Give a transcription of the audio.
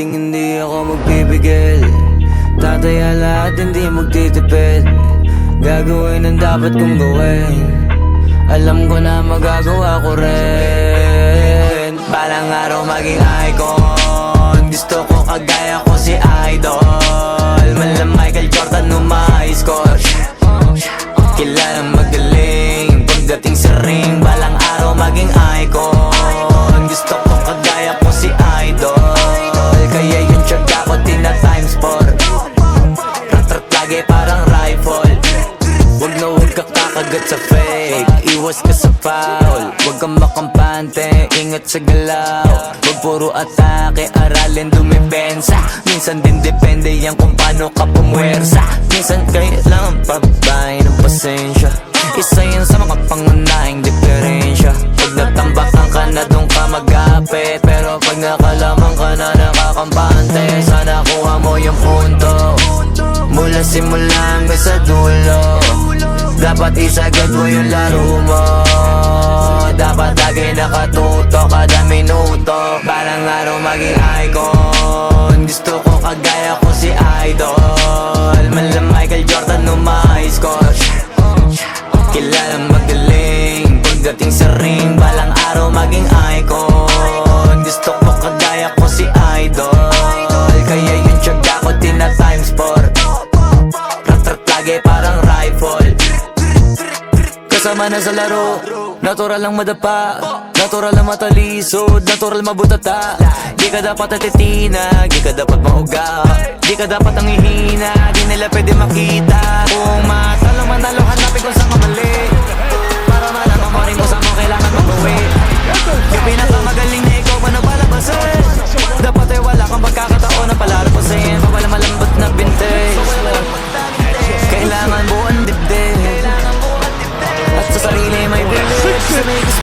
hinding hindi ako magpipigil. Tataya lahat, hindi magtitipid. Gagawin ang dapat kong gawin. Alam ko na magagawa ko rin. Balang araw maging icon. Gusto ko kagaya ko si Idol. Mala Michael Jordan score. Kilalang magaling pagdating sa ring. Balang araw maging icon. Gusto ko kagaya ko si Idol. Kaya yung tsaga ko tina times 4. Rat-rat lagi parang rifle. Wag na wag ka kakagat sa fake. Iwas ka sa foul. Wag kang makampante, ingat sa galaw. Wag puro atake, aralin dumipensa. Minsan din depende yan kung paano ka pumwersa. Minsan kailangan pabay ng pasensya. Isa yan sa mga pangunahing diferensya. Pag natambakan ka na doon ka magapit. Pero pag nakalaman ka na nakakampante, sana kuha mo yung punto. Mula simula hanggang sa dulo. Dapat isagad mo yung laro mo. Dapat lagi nakatuto kada minuto. Balang araw maging icon. Gusto ko kagaya ko si Idol. Mala Michael Jordan score. Kilalang magaling pagdating sa ring. Balang araw maging icon. Gusto ko kagaya ko si Idol. Kaya yung tsaga ko tina times 4. Rat-rat lagi parang rifle. Kasama na sa laro, natural lang madapa, natural lang matalisod, natural mabutata. Di ka dapat atitina, di ka dapat mauga, di ka dapat ang ihina, di nila pwede makita. Kung matalo manalo, hanapin kung saan ka mali.